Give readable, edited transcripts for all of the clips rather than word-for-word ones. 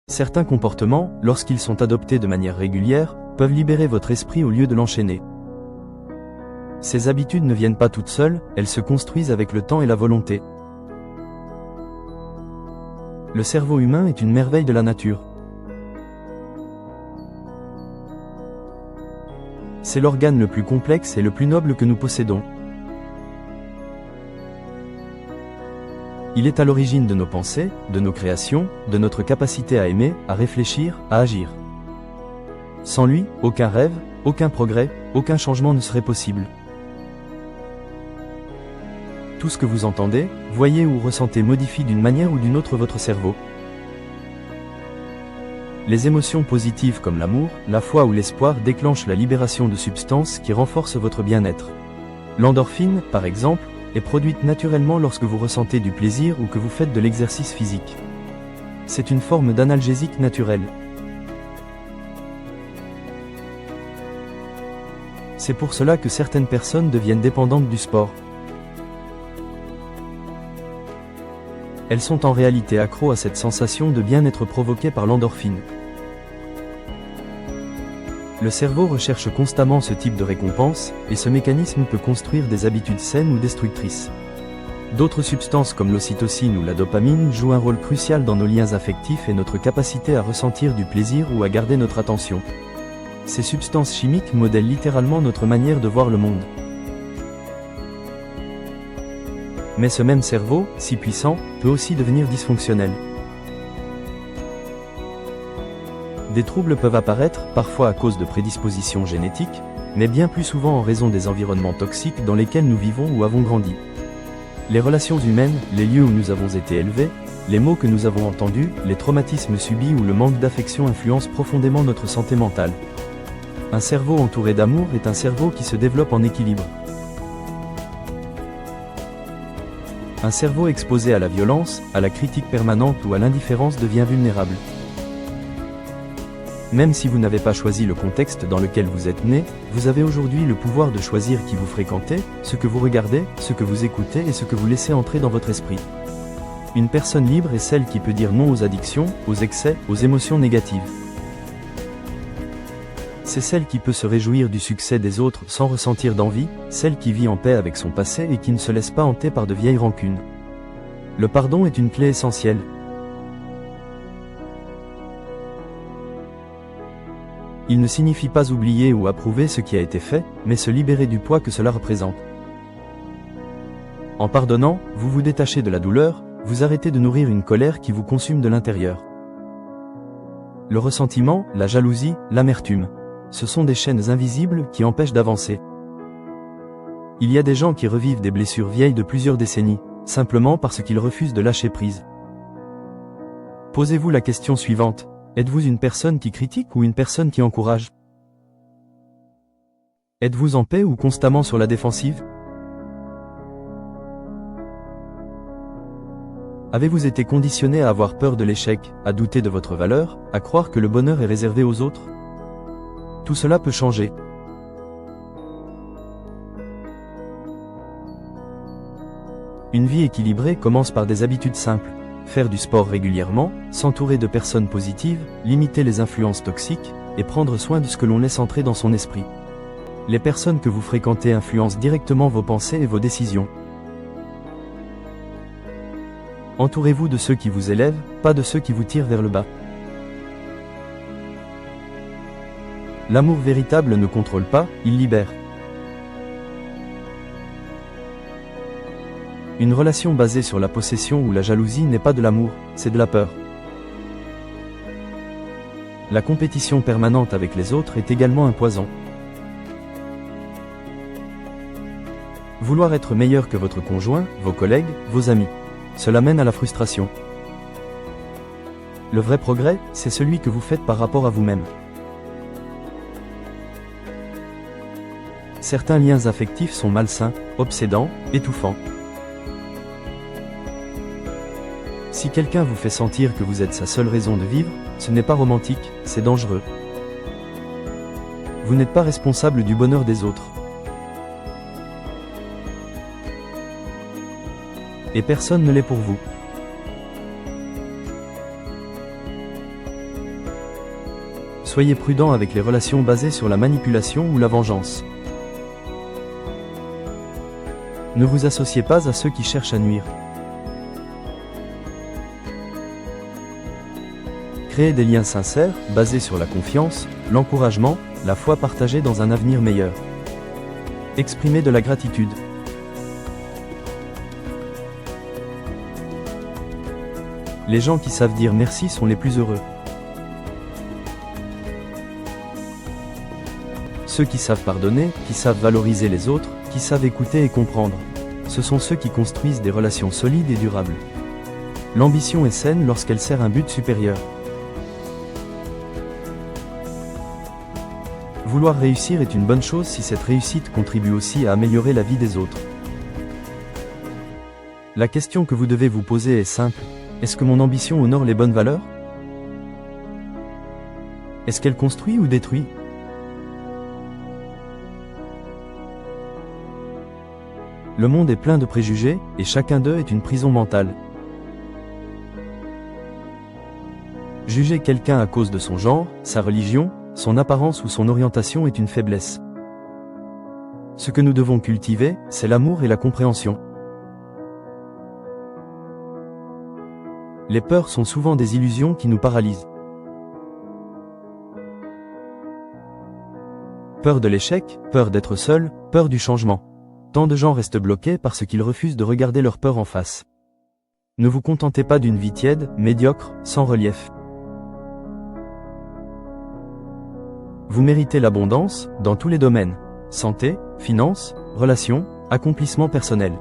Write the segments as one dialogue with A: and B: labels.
A: Certains comportements, lorsqu'ils sont adoptés de manière régulière, peuvent libérer votre esprit au lieu de l'enchaîner. Ces habitudes ne viennent pas toutes seules, elles se construisent avec le temps et la volonté. Le cerveau humain est une merveille de la nature. C'est l'organe le plus complexe et le plus noble que nous possédons. Il est à l'origine de nos pensées, de nos créations, de notre capacité à aimer, à réfléchir, à agir. Sans lui, aucun rêve, aucun progrès, aucun changement ne serait possible. Tout ce que vous entendez, voyez ou ressentez modifie d'une manière ou d'une autre votre cerveau. Les émotions positives comme l'amour, la foi ou l'espoir déclenchent la libération de substances qui renforcent votre bien-être. L'endorphine, par exemple, est produite naturellement lorsque vous ressentez du plaisir ou que vous faites de l'exercice physique. C'est une forme d'analgésique naturel. C'est pour cela que certaines personnes deviennent dépendantes du sport. Elles sont en réalité accros à cette sensation de bien-être provoquée par l'endorphine. Le cerveau recherche constamment ce type de récompense, et ce mécanisme peut construire des habitudes saines ou destructrices. D'autres substances comme l'ocytocine ou la dopamine jouent un rôle crucial dans nos liens affectifs et notre capacité à ressentir du plaisir ou à garder notre attention. Ces substances chimiques modèlent littéralement notre manière de voir le monde. Mais ce même cerveau, si puissant, peut aussi devenir dysfonctionnel. Des troubles peuvent apparaître, parfois à cause de prédispositions génétiques, mais bien plus souvent en raison des environnements toxiques dans lesquels nous vivons ou avons grandi. Les relations humaines, les lieux où nous avons été élevés, les mots que nous avons entendus, les traumatismes subis ou le manque d'affection influencent profondément notre santé mentale. Un cerveau entouré d'amour est un cerveau qui se développe en équilibre. Un cerveau exposé à la violence, à la critique permanente ou à l'indifférence devient vulnérable. Même si vous n'avez pas choisi le contexte dans lequel vous êtes né, vous avez aujourd'hui le pouvoir de choisir qui vous fréquentez, ce que vous regardez, ce que vous écoutez et ce que vous laissez entrer dans votre esprit. Une personne libre est celle qui peut dire non aux addictions, aux excès, aux émotions négatives. C'est celle qui peut se réjouir du succès des autres sans ressentir d'envie, celle qui vit en paix avec son passé et qui ne se laisse pas hanter par de vieilles rancunes. Le pardon est une clé essentielle. Il ne signifie pas oublier ou approuver ce qui a été fait, mais se libérer du poids que cela représente. En pardonnant, vous vous détachez de la douleur, vous arrêtez de nourrir une colère qui vous consume de l'intérieur. Le ressentiment, la jalousie, l'amertume, ce sont des chaînes invisibles qui empêchent d'avancer. Il y a des gens qui revivent des blessures vieilles de plusieurs décennies, simplement parce qu'ils refusent de lâcher prise. Posez-vous la question suivante. Êtes-vous une personne qui critique ou une personne qui encourage? Êtes-vous en paix ou constamment sur la défensive? Avez-vous été conditionné à avoir peur de l'échec, à douter de votre valeur, à croire que le bonheur est réservé aux autres? Tout cela peut changer. Une vie équilibrée commence par des habitudes simples. Faire du sport régulièrement, s'entourer de personnes positives, limiter les influences toxiques, et prendre soin de ce que l'on laisse entrer dans son esprit. Les personnes que vous fréquentez influencent directement vos pensées et vos décisions. Entourez-vous de ceux qui vous élèvent, pas de ceux qui vous tirent vers le bas. L'amour véritable ne contrôle pas, il libère. Une relation basée sur la possession ou la jalousie n'est pas de l'amour, c'est de la peur. La compétition permanente avec les autres est également un poison. Vouloir être meilleur que votre conjoint, vos collègues, vos amis. Cela mène à la frustration. Le vrai progrès, c'est celui que vous faites par rapport à vous-même. Certains liens affectifs sont malsains, obsédants, étouffants. Si quelqu'un vous fait sentir que vous êtes sa seule raison de vivre, ce n'est pas romantique, c'est dangereux. Vous n'êtes pas responsable du bonheur des autres. Et personne ne l'est pour vous. Soyez prudent avec les relations basées sur la manipulation ou la vengeance. Ne vous associez pas à ceux qui cherchent à nuire. Créez des liens sincères, basés sur la confiance, l'encouragement, la foi partagée dans un avenir meilleur. Exprimez de la gratitude. Les gens qui savent dire merci sont les plus heureux. Ceux qui savent pardonner, qui savent valoriser les autres, qui savent écouter et comprendre. Ce sont ceux qui construisent des relations solides et durables. L'ambition est saine lorsqu'elle sert un but supérieur. Vouloir réussir est une bonne chose si cette réussite contribue aussi à améliorer la vie des autres. La question que vous devez vous poser est simple. Est-ce que mon ambition honore les bonnes valeurs? Est-ce qu'elle construit ou détruit? Le monde est plein de préjugés, et chacun d'eux est une prison mentale. Juger quelqu'un à cause de son genre, sa religion, son apparence ou son orientation est une faiblesse. Ce que nous devons cultiver, c'est l'amour et la compréhension. Les peurs sont souvent des illusions qui nous paralysent. Peur de l'échec, peur d'être seul, peur du changement. Tant de gens restent bloqués parce qu'ils refusent de regarder leur peur en face. Ne vous contentez pas d'une vie tiède, médiocre, sans relief. Vous méritez l'abondance, dans tous les domaines. Santé, finances, relations, accomplissement personnel.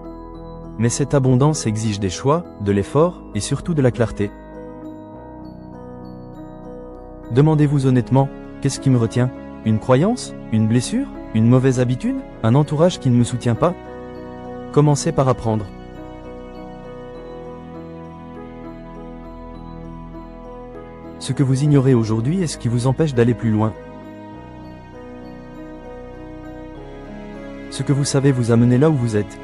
A: Mais cette abondance exige des choix, de l'effort, et surtout de la clarté. Demandez-vous honnêtement, qu'est-ce qui me retient? Une croyance? Une blessure? Une mauvaise habitude? Un entourage qui ne me soutient pas? Commencez par apprendre. Ce que vous ignorez aujourd'hui est ce qui vous empêche d'aller plus loin. Ce que vous savez vous amener là où vous êtes.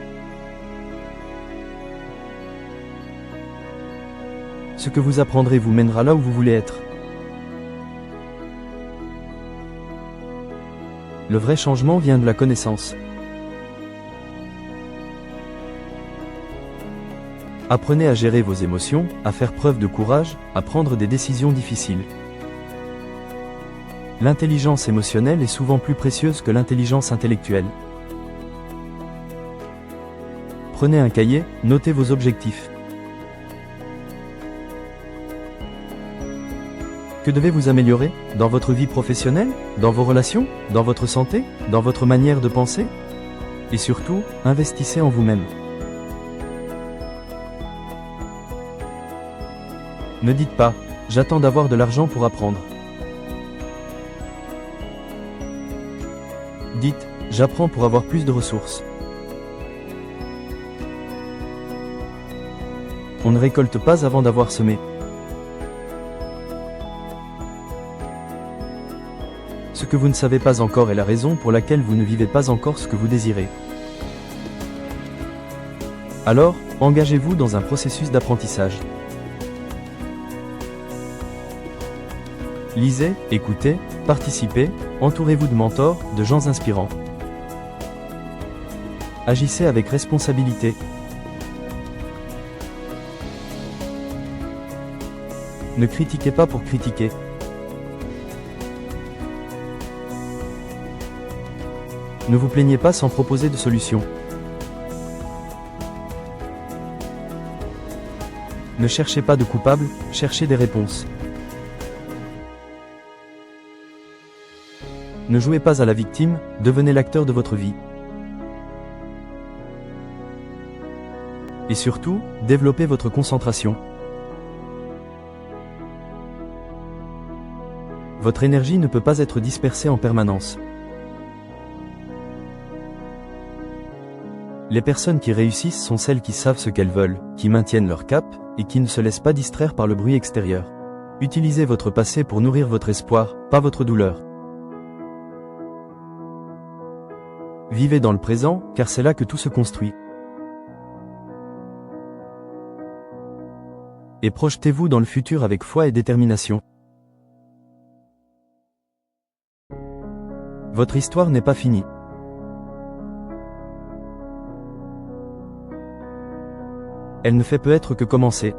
A: Ce que vous apprendrez vous mènera là où vous voulez être. Le vrai changement vient de la connaissance. Apprenez à gérer vos émotions, à faire preuve de courage, à prendre des décisions difficiles. L'intelligence émotionnelle est souvent plus précieuse que l'intelligence intellectuelle. Prenez un cahier, notez vos objectifs. Que devez-vous améliorer, dans votre vie professionnelle, dans vos relations, dans votre santé, dans votre manière de penser? Et surtout, investissez en vous-même. Ne dites pas, j'attends d'avoir de l'argent pour apprendre. Dites, j'apprends pour avoir plus de ressources. On ne récolte pas avant d'avoir semé. Ce que vous ne savez pas encore est la raison pour laquelle vous ne vivez pas encore ce que vous désirez. Alors, engagez-vous dans un processus d'apprentissage. Lisez, écoutez, participez, entourez-vous de mentors, de gens inspirants. Agissez avec responsabilité. Ne critiquez pas pour critiquer. Ne vous plaignez pas sans proposer de solution. Ne cherchez pas de coupable, cherchez des réponses. Ne jouez pas à la victime, devenez l'acteur de votre vie. Et surtout, développez votre concentration. Votre énergie ne peut pas être dispersée en permanence. Les personnes qui réussissent sont celles qui savent ce qu'elles veulent, qui maintiennent leur cap, et qui ne se laissent pas distraire par le bruit extérieur. Utilisez votre passé pour nourrir votre espoir, pas votre douleur. Vivez dans le présent, car c'est là que tout se construit. Et projetez-vous dans le futur avec foi et détermination. Votre histoire n'est pas finie. Elle ne fait peut-être que commencer.